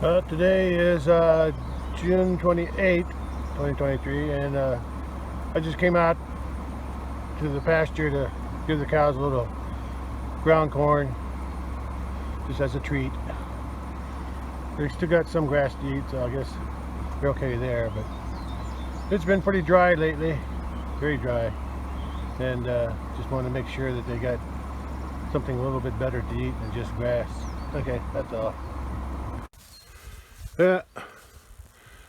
Today is June 28th, 2023, and I just came out to the pasture to give the cows a little ground corn, just as a treat. They still got some grass to eat, so I guess they're okay there, but it's been pretty dry lately, very dry, and just want to make sure that they got something a little bit better to eat than just grass. Okay, that's all. Yeah,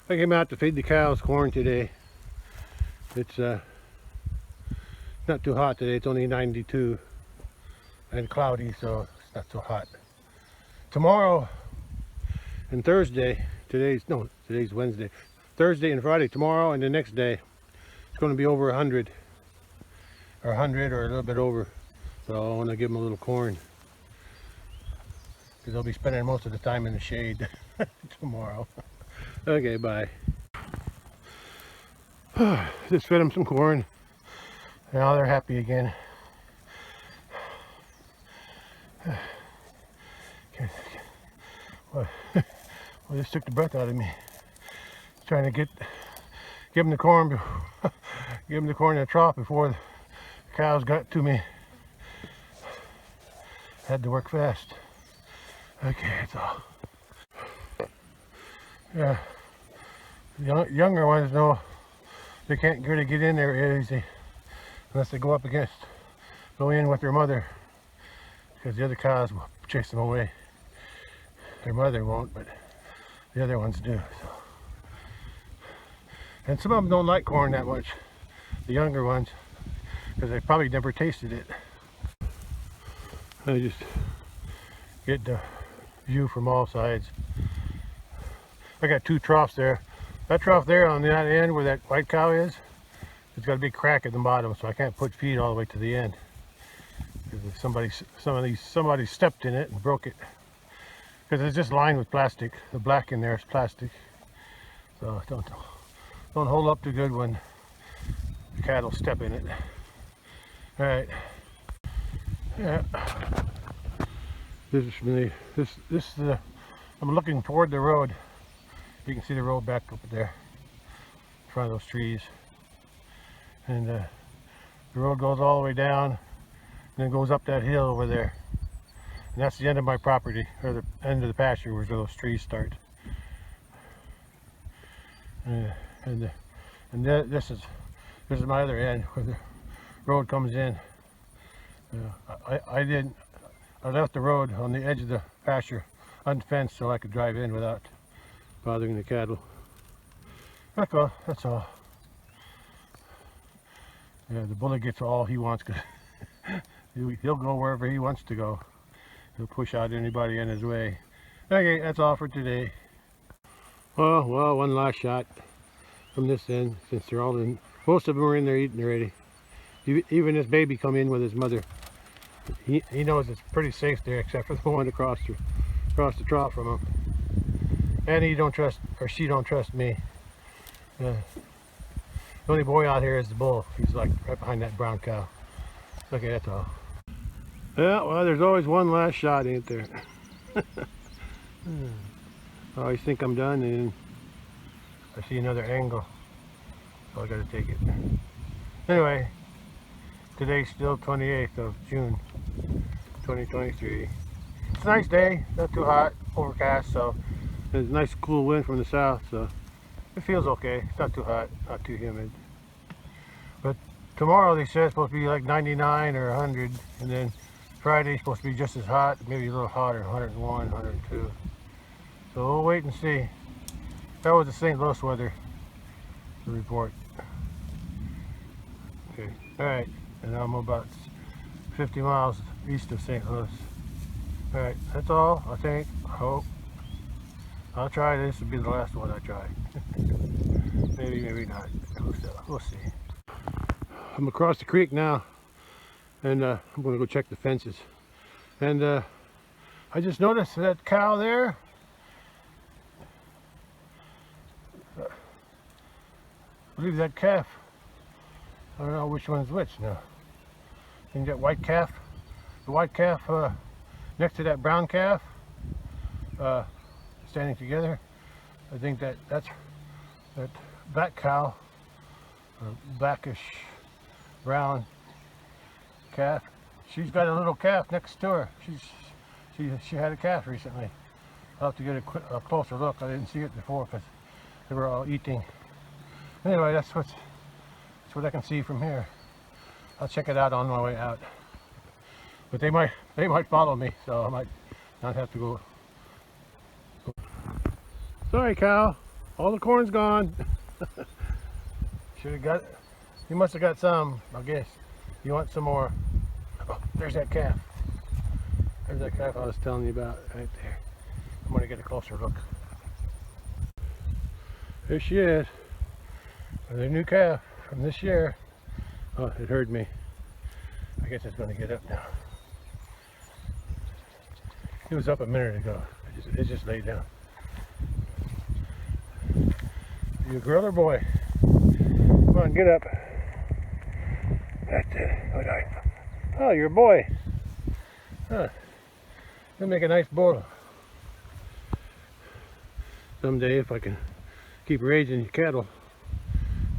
I came out to feed the cows corn today. It's not too hot today. It's only 92 and cloudy, so it's not so hot. Tomorrow and Thursday, today's Wednesday. Thursday and Friday, tomorrow and the next day, it's going to be over 100 or a little bit over. So I want to give them a little corn because they'll be spending most of the time in the shade tomorrow. Okay, bye. Just fed them some corn. Now they're happy again. Well, this took the breath out of me. Trying to give them the corn, give them the corn in the trough before the cows got to me. Had to work fast. Okay, that's all. Yeah, younger ones know they can't really get in there easy unless they go in with their mother, because the other cows will chase them away. Their mother won't, but the other ones do. So. And some of them don't like corn that much, the younger ones, because they probably never tasted it. I just get the view from all sides. I got two troughs there. That trough there on that end where that white cow is, it's got a big crack at the bottom, so I can't put feed all the way to the end. Because somebody stepped in it and broke it. Because it's just lined with plastic. The black in there is plastic. So don't hold up too good when the cattle step in it. All right. Yeah. This is the. I'm looking toward the road. You can see the road back up there in front of those trees, and the road goes all the way down and then goes up that hill over there, and that's the end of my property, or the end of the pasture where those trees start. This is my other end where the road comes in. I left the road on the edge of the pasture unfenced so I could drive in without bothering the cattle. That's all. Yeah, the bully gets all he wants because he'll go wherever he wants to go. He'll push out anybody in his way. Okay, that's all for today. Well, one last shot from this end, since they're all in. Most of them are in there eating already. Even this baby come in with his mother. He knows it's pretty safe there, except for the one across the trough from him. And she don't trust me. The only boy out here is the bull. He's like right behind that brown cow. Okay, that's all. Yeah, well, there's always one last shot, ain't there? I always think I'm done, and I see another angle, so I gotta take it. Anyway, today's still 28th of June, 2023. It's a nice day, not too hot, overcast, so there's a nice cool wind from the south, so it feels okay. It's not too hot, not too humid. But tomorrow they said it's supposed to be like 99 or 100, and then Friday's supposed to be just as hot, maybe a little hotter, 101, 102. So we'll wait and see. That was the St. Louis weather report. Okay, alright, and I'm about 50 miles east of St. Louis. Alright, that's all, I think, I hope. I'll try this to be the last one I try. maybe not. We'll see. I'm across the creek now, and I'm going to go check the fences. And I just noticed that cow there. I believe that calf. I don't know which one's which now. And that white calf, the white calf next to that brown calf. standing together. I think that back cow, blackish brown calf, she's got a little calf next to her. She had a calf recently. I'll have to get a closer look. I didn't see it before because they were all eating. Anyway, that's what I can see from here. I'll check it out on my way out. But they might follow me, so I might not have to go. Sorry, cow. All the corn's gone. Should have got. You must have got some, I guess. You want some more? Oh, there's that calf. There's that calf I was telling you about right there. I'm going to get a closer look. There she is. Another new calf from this year. Oh, it heard me. I guess it's going to get up now. It was up a minute ago. It just laid down. You a girl or boy? Come on, get up. That's it. Oh, you're a boy. Huh. You'll make a nice bull. Someday, if I can keep raising cattle,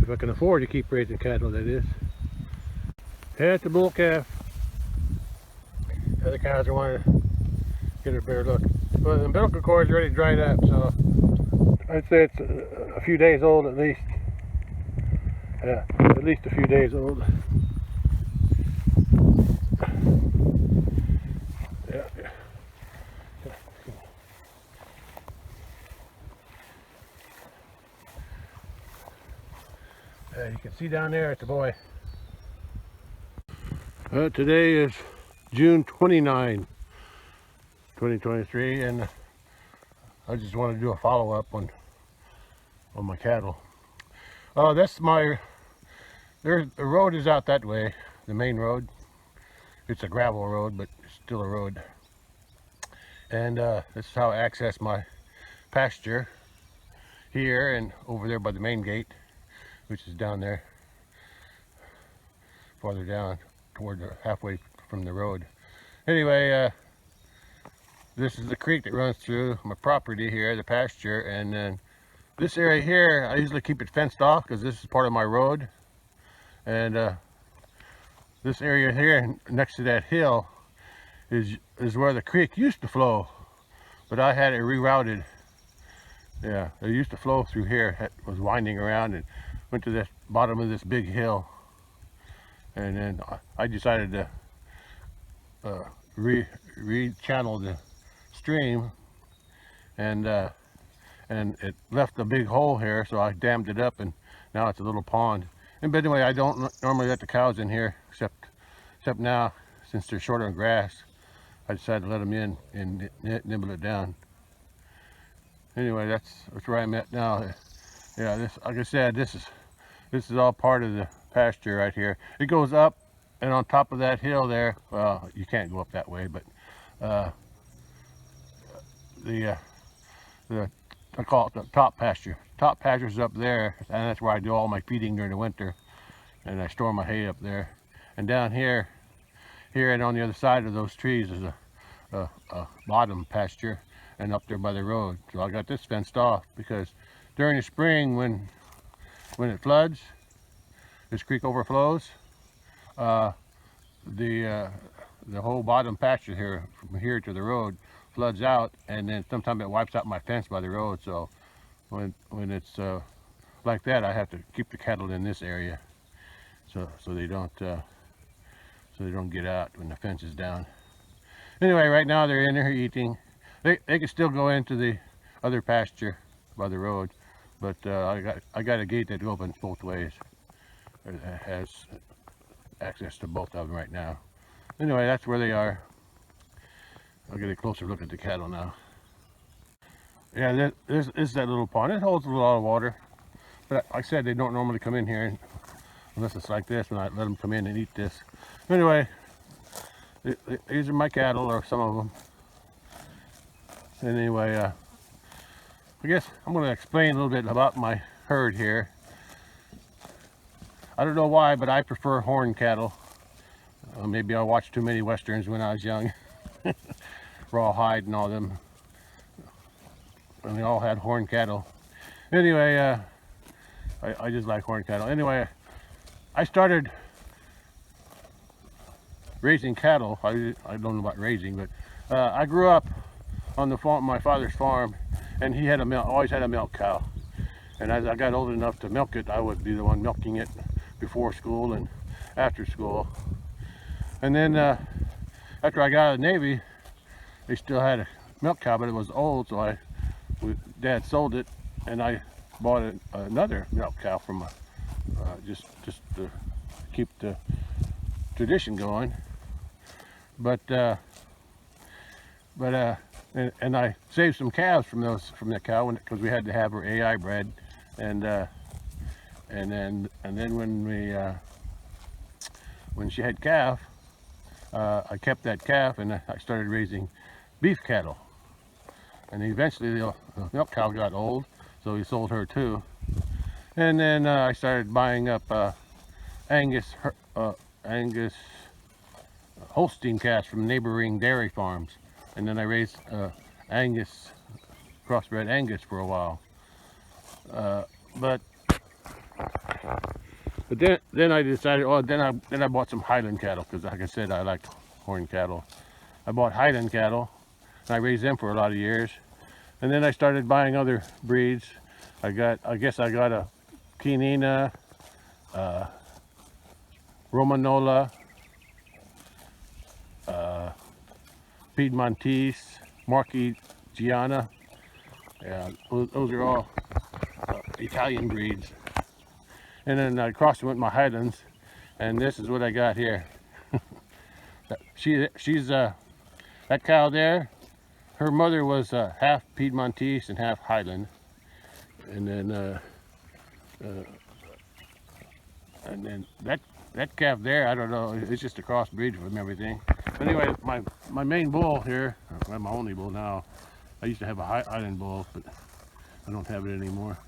if I can afford to keep raising cattle, that is. That's the bull calf. The other cows are wanting to get a better look. Well, the umbilical cord is already dried up, so I'd say it's a few days old at least. Yeah, at least a few days old. Yeah. You can see down there, it's a boy. Today is June 29, 2023, and I just want to do a follow-up on my cattle. The road is out that way, the main road. It's a gravel road, but it's still a road. And this is how I access my pasture here and over there by the main gate, which is down there, farther down toward halfway from the road. Anyway, this is the creek that runs through my property here, the pasture, and then this area here, I usually keep it fenced off because this is part of my road. And this area here next to that hill is where the creek used to flow, but I had it rerouted. Yeah, it used to flow through here. It was winding around and went to the bottom of this big hill, and then I decided to re-channel the stream, and it left a big hole here, so I dammed it up, and now it's a little pond. And but anyway, I don't normally let the cows in here, except now, since they're short on grass, I decided to let them in and nibble it down. Anyway, that's where I'm at now. Yeah, this, like I said, this is all part of the pasture right here. It goes up, and on top of that hill there, well, you can't go up that way, but I call it the top pasture. Top pasture's up there, and that's where I do all my feeding during the winter, and I store my hay up there. And down here and on the other side of those trees is a bottom pasture, and up there by the road. So I got this fenced off because during the spring, when it floods, this creek overflows, the whole bottom pasture here, from here to the road, floods out, and then sometimes it wipes out my fence by the road. So when it's like that, I have to keep the cattle in this area, so they don't get out when the fence is down. Anyway, right now they're in there eating. They can still go into the other pasture by the road, but I got a gate that opens both ways. It has access to both of them right now. Anyway, that's where they are. I'll get a closer look at the cattle now. Yeah, this is that little pond. It holds a lot of water, but like I said, they don't normally come in here unless it's like this, and I let them come in and eat this. Anyway, these are my cattle, or some of them. Anyway, I guess I'm going to explain a little bit about my herd here. I don't know why, but I prefer horn cattle. Maybe I watched too many westerns when I was young. Rawhide and all them and they all had horn cattle. Anyway, I just like horn cattle. Anyway, I started raising cattle. I don't know about raising, but I grew up on the farm, my father's farm, and he had always had a milk cow. And as I got old enough to milk it, I would be the one milking it before school and after school. And then after I got out of the Navy, they still had a milk cow, but it was old, so Dad sold it, and I bought another milk cow from just to keep the tradition going. But and I saved some calves from that cow because we had to have her AI bred, and then when she had calf, I kept that calf and I started raising beef cattle. And eventually the milk cow got old, so we sold her too. And then I started buying up Angus Holstein calves from neighboring dairy farms. And then I raised Angus, crossbred Angus for a while. But then I decided, then I bought some Highland cattle, because like I said, I liked horn cattle. I bought Highland cattle, and I raised them for a lot of years. And then I started buying other breeds. I guess I got a Chianina, Romanola, Piedmontese, Marchigiana. Yeah, those are all Italian breeds. And then I crossed them with my Highlands, and this is what I got here. She's that cow there. Her mother was half Piedmontese and half Highland, and then that calf there, I don't know, it's just a crossbreed from everything. But anyway, my main bull here, my only bull now. I used to have a Highland bull, but I don't have it anymore.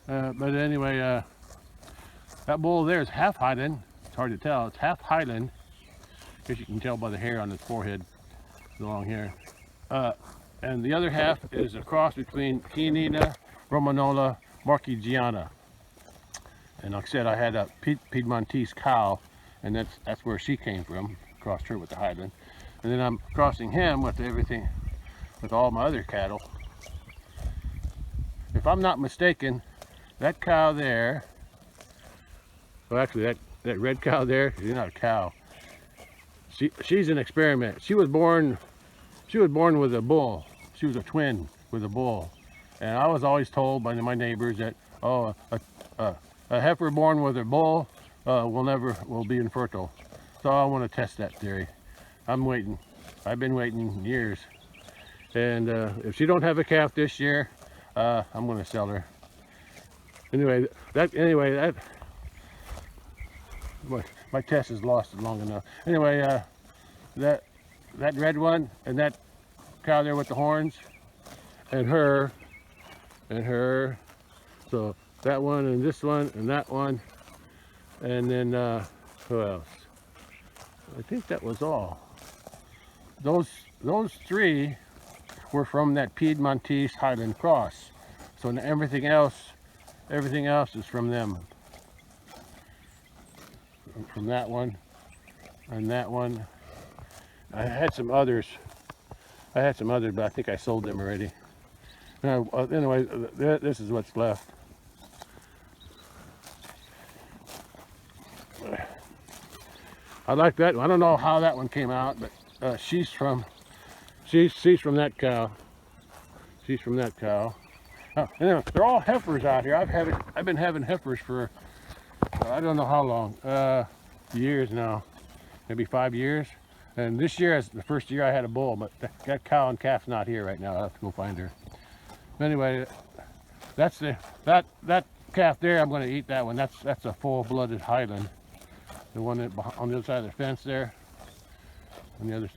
But anyway, that bull there is half Highland. It's hard to tell. It's half Highland, because you can tell by the hair on its forehead, the long hair. And the other half is a cross between Chianina, Romanola, Marchigiana. And like I said, I had a Piedmontese cow, and that's where she came from. Crossed her with the Highland. And then I'm crossing him with everything, with all my other cattle. If I'm not mistaken, that cow there, well actually that red cow there, she's not a cow. She's an experiment. She was born with a bull. She was a twin with a bull. And I was always told by my neighbors that, oh, a heifer born with a bull will be infertile. So I want to test that theory. I'm waiting. I've been waiting years. And if she don't have a calf this year, I'm going to sell her. Anyway, my test is lost long enough. Anyway, that red one and that cow there with the horns, and her, so that one and this one and that one, and then who else? I think that was all. Those three were from that Piedmontese Highland cross. So everything else is from them. From that one and that one. I had some others, but I think I sold them already. Anyway, this is what's left. I like that one. I don't know how that one came out, but she's from that cow. She's from that cow. Anyway, they're all heifers out here. I've been having heifers for I don't know how long, years now, maybe 5 years. And this year is the first year I had a bull, but that cow and calf's not here right now. I'll have to go find her. But anyway, that's that calf there. I'm going to eat that one. That's a full-blooded Highland. The one that on the other side of the fence there, and the other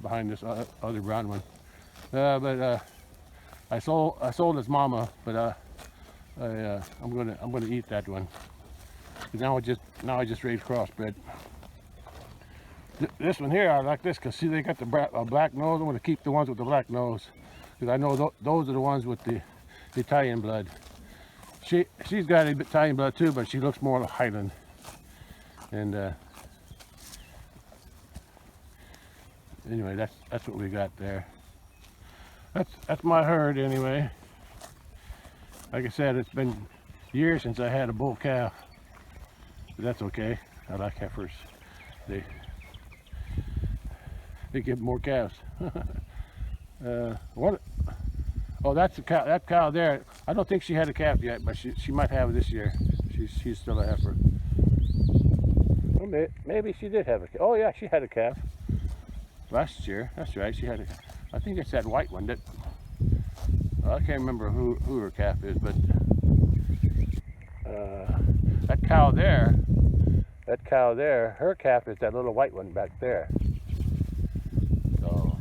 behind this other brown one. But I sold his mama, but I'm gonna eat that one. Now I just raised crossbred. This one here, I like this because see they got the black nose. I want to keep the ones with the black nose. because I know those are the ones with the Italian blood. She's got Italian blood too, but she looks more like Highland. And anyway, that's what we got there. That's my herd anyway. Like I said, it's been years since I had a bull calf, but that's okay. I like heifers. They give more calves. What? Oh, that's a cow. That cow there. I don't think she had a calf yet, but she might have it this year. She's still a heifer. Well, maybe she did have a calf. Oh yeah, she had a calf last year. That's right. She had a. I think it's that white one that. I can't remember who her calf is, but that cow there. That cow there. Her calf is that little white one back there. So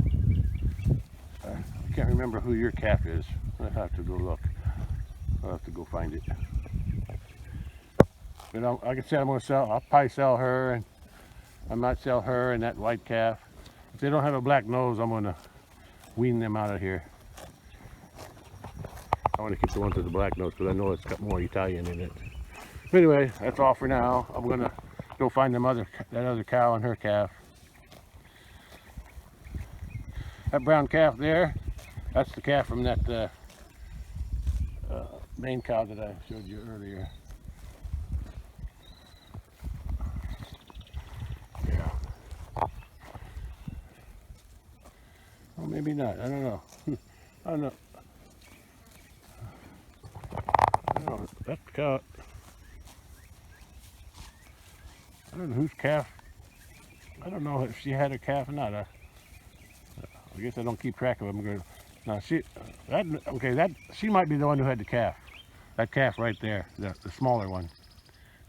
I can't remember who your calf is. I'll have to go look. I'll have to go find it. But like I said, I'm going to sell. I'll probably sell her, and I might sell her and that white calf. If they don't have a black nose, I'm going to wean them out of here. I want to keep the ones with the black nose because I know it's got more Italian in it. But anyway, that's all for now. I'm going to go find that other cow and her calf. That brown calf there, that's the calf from that main cow that I showed you earlier. Yeah. Well, maybe not. I don't know. I don't know. Oh, that cow. I don't know whose calf. I don't know if she had a calf or not. I guess I don't keep track of them. Now she might be the one who had the calf. That calf right there, the smaller one.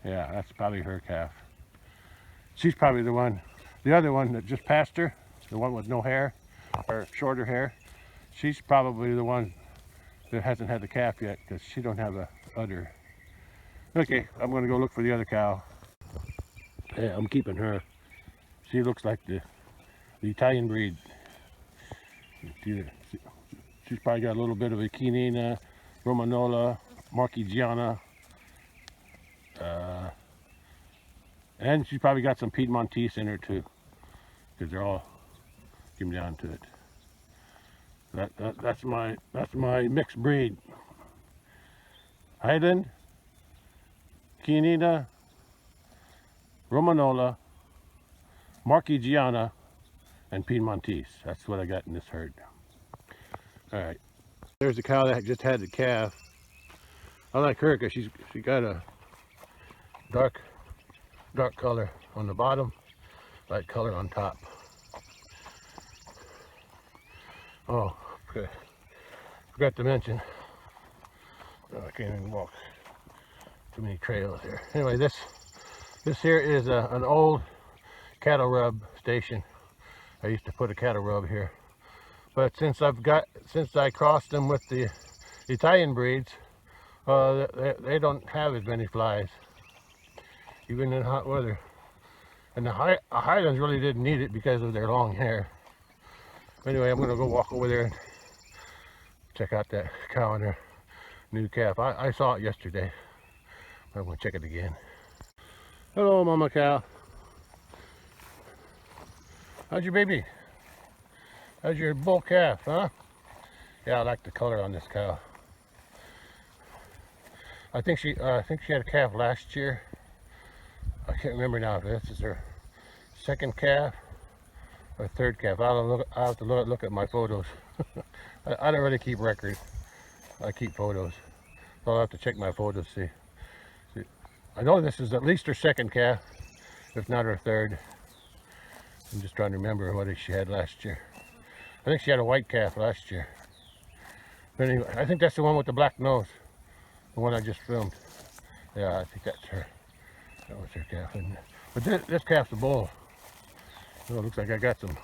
Yeah, that's probably her calf. She's probably the one. The other one that just passed her, the one with no hair or shorter hair, she's probably the one that hasn't had the calf yet because she don't have a udder. Okay, I'm going to go look for the other cow. Yeah, I'm keeping her. She looks like the Italian breed. She's probably got a little bit of a Chianina, Romanola, Marchigiana, and she's probably got some Piedmontese in her too, because they're all coming down to it. That's my mixed breed. Highland, Chianina, Romanola, Marchigiana, and Piedmontese. That's what I got in this herd. All right, there's the cow that just had the calf. I like her because she got a dark color on the bottom, light color on top. Oh, okay. Forgot to mention. I can't even walk. Too many trails here. Anyway, this here is an old cattle rub station. I used to put a cattle rub here, but since I crossed them with the Italian breeds, they don't have as many flies, even in hot weather. And the Highlands really didn't need it because of their long hair. Anyway, I'm gonna go walk over there and check out that cow and her new calf. I saw it yesterday. I'm gonna check it again. Hello, mama cow. How's your baby? How's your bull calf, huh? Yeah, I like the color on this cow. I think she had a calf last year. I can't remember now if this is her second calf or third calf. I'll have to look at my photos. I don't really keep records. I keep photos. So I'll have to check my photos to see. I know this is at least her second calf, if not her third. I'm just trying to remember what she had last year. I think she had a white calf last year. But anyway, I think that's the one with the black nose. The one I just filmed. Yeah, I think that's her. That was her calf. But this calf's a bull. So it looks like I got some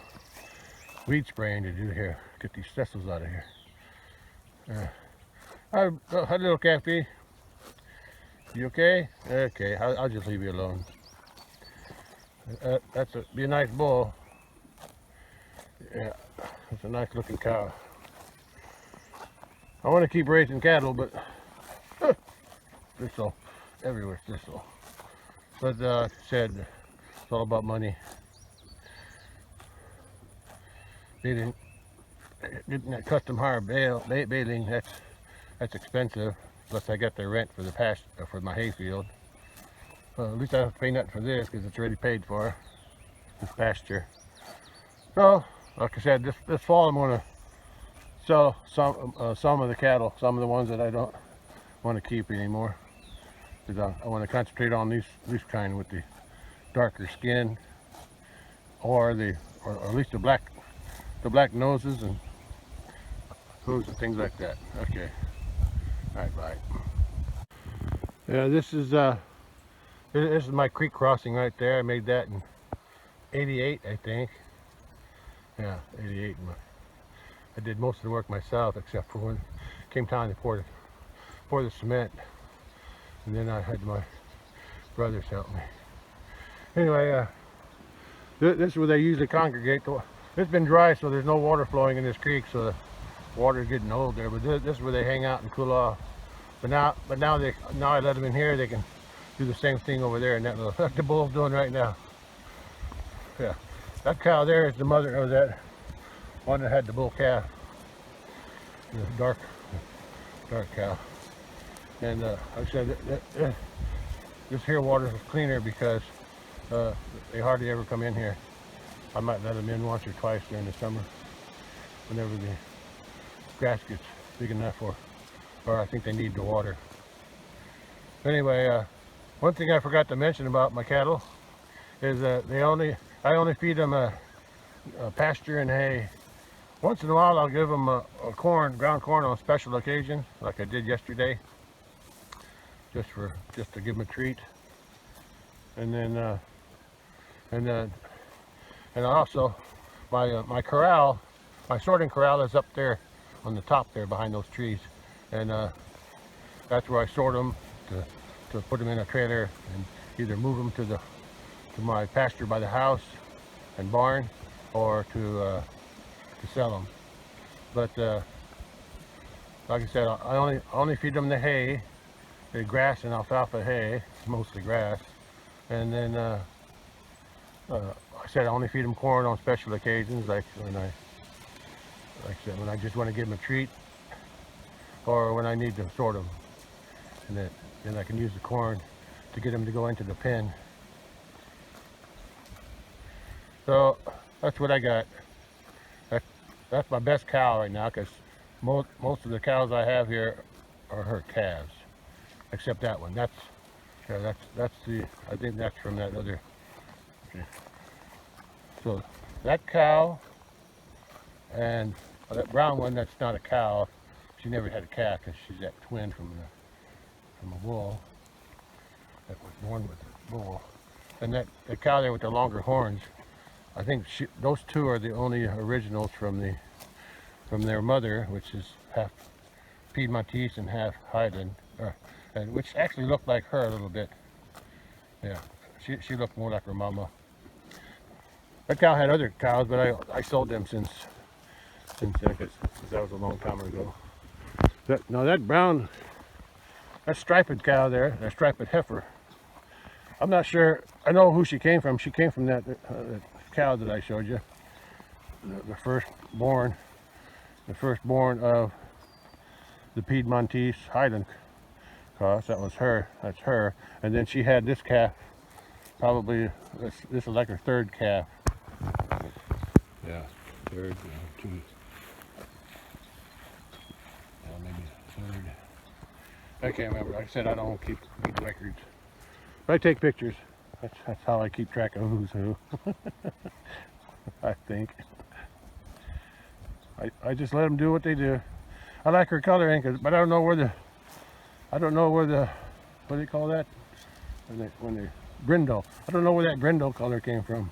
weed spraying to do here. Get these thistles out of here. Hi, little calfie. You okay? Okay, I'll just leave you alone. Be a nice bull. Yeah, it's a nice looking cow. I want to keep raising cattle, but thistle everywhere, thistle. But like I said, it's all about money. Getting that custom hire baling, that's expensive. Plus I got the rent for the for my hayfield. At least I don't have to pay nothing for this because it's already paid for. This pasture. So, like I said, this fall I'm going to sell some of the cattle, some of the ones that I don't want to keep anymore. Because I want to concentrate on these kind with the darker skin, or at least the black noses and hooves and things like that. Okay. All right, bye. Yeah, this is my creek crossing right there. I made that in '88, I think. Yeah, '88. I did most of the work myself, except for when it came time to pour the cement, and then I had my brothers help me. Anyway, this is where they usually congregate. It's been dry, so there's no water flowing in this creek, so the water's getting old there. But this is where they hang out and cool off. But now I let them in here. They can do the same thing over there, and like the bull's doing right now. Yeah, that cow there is the mother of that one that had the bull calf, the dark cow. And like I said, this here water is cleaner because they hardly ever come in here. I might let them in once or twice during the summer, whenever the grass gets big enough or I think they need the water. Anyway, one thing I forgot to mention about my cattle is that I only feed them a pasture and hay. Once in a while I'll give them a ground corn on special occasions, like I did yesterday, just to give them a treat. And then and also my corral, my sorting corral is up there on the top there behind those trees, and that's where I sort them to put them in a trailer and either move them to my pasture by the house and barn, or to sell them. But like I said, I only feed them the hay, the grass and alfalfa hay, mostly grass, and then I said I only feed them corn on special occasions, like when I just want to give them a treat, or when I need to sort them, and then I can use the corn to get them to go into the pen. So that's what I got. That's my best cow right now, because most of the cows I have here are her calves, except that one. That's the, I think that's from that other. Okay. So that cow and that brown one, that's not a cow. She never had a calf because she's that twin from a bull that was born with a bull. And that the cow there with the longer horns, I think those two are the only originals from their mother, which is half Piedmontese and half Highland, and which actually looked like her a little bit. Yeah, she looked more like her mama. That cow had other cows, but I sold them since that was a long time ago. That brown, that striped cow there, that striped heifer, I'm not sure. I know who she came from. She came from that cow that I showed you, the firstborn of the Piedmontese Highland cross. That was her. That's her. And then she had this calf. Probably this is like her third calf. Yeah, third, two. Maybe third. I can't remember. Like I said, I don't keep records. But I take pictures. That's how I keep track of who's who. I think. I just let them do what they do. I like her coloring, but I don't know where the what do they call that? When they brindle. I don't know where that brindle color came from.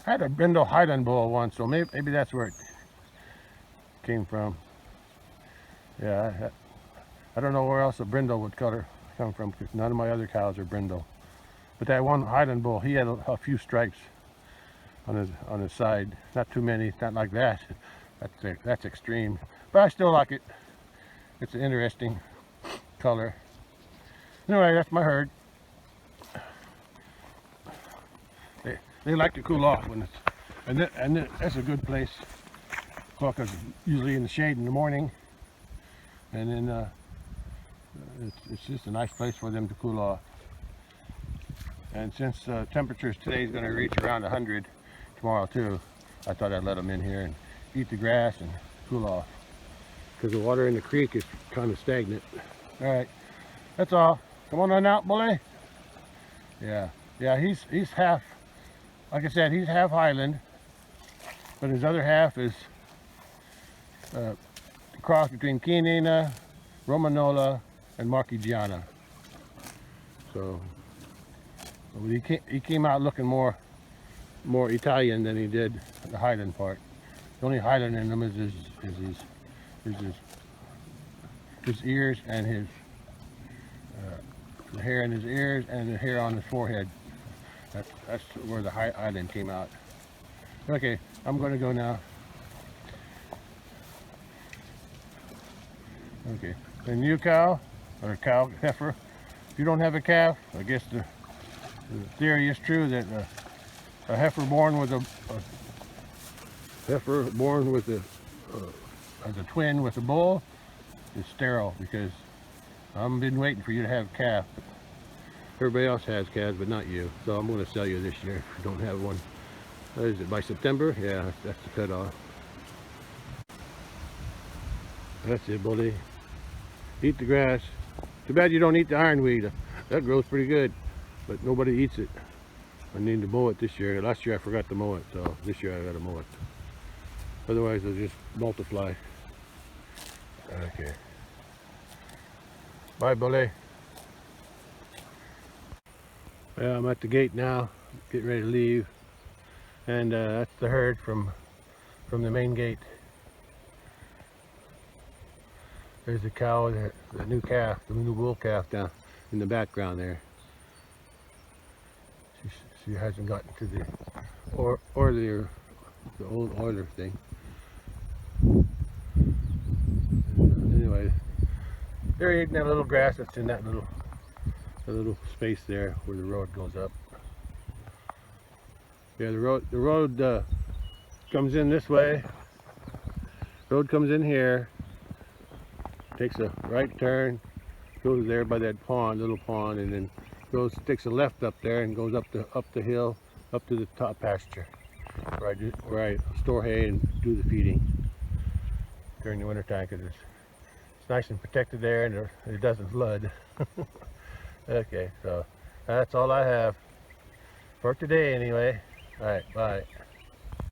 I had a brindle Highland bull once, so maybe that's where it came from. Yeah, I don't know where else a brindle would come from, because none of my other cows are brindle. But that one Highland bull, he had a few stripes on his side. Not too many, not like that. That's extreme. but I still like it. It's an interesting color. Anyway, that's my herd. They like to cool off when it's, and that's a good place. Quokkas usually in the shade in the morning, and then it's just a nice place for them to cool off. And since temperatures today is going to reach around 100 tomorrow too, I thought I'd let them in here and eat the grass and cool off, because the water in the creek is kind of stagnant. All right, that's all. Come on out, bully. Yeah, he's half, like I said, he's half Highland, but his other half is a cross between Chianina, Romanola, and Marchigiana. So he came out looking more Italian than he did the Highland part. The only Highland in him is his ears and his the hair in his ears and the hair on his forehead. That's where the Highland came out. Okay, I'm going to go now. Okay, a new cow or cow heifer. If you don't have a calf, I guess the theory is true that a heifer born with as a twin with a bull is sterile, because I've been waiting for you to have a calf. Everybody else has calves, but not you. So I'm going to sell you this year if you don't have one. What is it, by September? Yeah, that's the cutoff. That's it, buddy. Eat the grass. Too bad you don't eat the ironweed. That grows pretty good, but nobody eats it. I need to mow it this year. Last year I forgot to mow it, so this year I got to mow it. Otherwise it'll just multiply. Okay. Bye, bully. Yeah, I'm at the gate now, getting ready to leave, and that's the herd from the main gate. There's the cow, the new calf, the new bull calf down in the background there. She hasn't gotten to the old oiler thing. Anyway, they're eating that little grass that's in that little space there where the road goes up. Yeah, the road comes in this way. Road comes in here, takes a right turn, goes there by that pond, little pond, and then takes a left up there and goes up the hill, up to the top pasture, where I store hay and do the feeding during the winter time, because it's nice and protected there, and it doesn't flood. Okay, so that's all I have for today anyway. All right, bye.